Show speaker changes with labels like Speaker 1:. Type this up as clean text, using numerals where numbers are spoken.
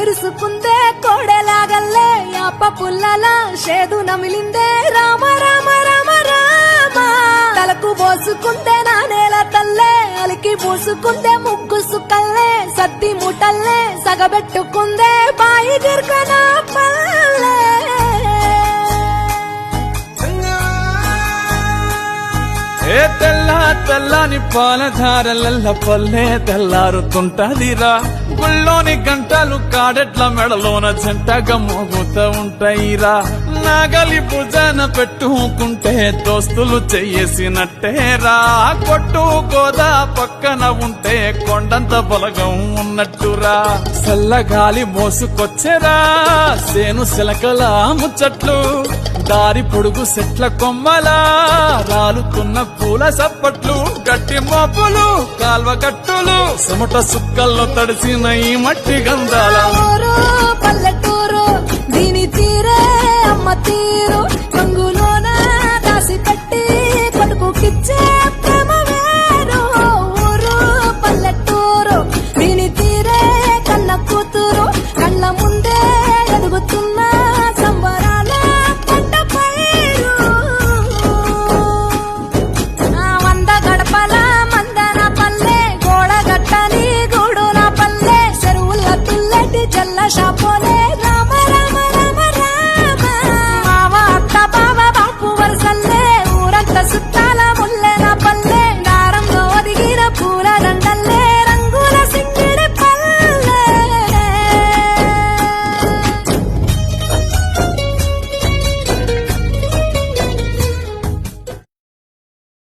Speaker 1: విరుసుకుందే కోడెలాగల్లే యాప పుల్లల షేదు నమిలిందే రామ రామ రామ రామ తలకు పోసుకుందే నానేల తల్లే అలికి పూసుకుందే ముగ్గు సుక్కల్లే సత్తి మూటల్లే సగబెట్టుకుందే బాయి గిర్కన పల్లె
Speaker 2: ఏ తెల్ల తెల్లని పాలధారలల్ల పల్లె తెల్లారుతుంటదిరా గుళ్ళోని గంటలు కాడెట్ల మెడలోన జంటగా మోగుతూ ఉంటాయిరా నాగలి భుజాన పెట్టుకుంటే దోస్తులు చెయ్యేసినట్టేరా కొట్టు గోదా పక్కన ఉంటే కొండంత బలగం ఉన్నట్టురా చల్లగాలి మోసుకొచ్చెరా సేను సిలకల ముచ్చట్లు దారి పొడుగు చెట్ల కొమ్మలా రాలుతున్న పూల సప్పట్లు గట్టి మోపులు కాల్వ కట్టులు చెమట సుక్కల్లో తడిసిన ఈ మట్టి గంధాల
Speaker 1: పల్లెటూరు దీని తీరే అమ్మ తీరు రంగులోన దాసి పెట్టి కొడుకుకిచ్చే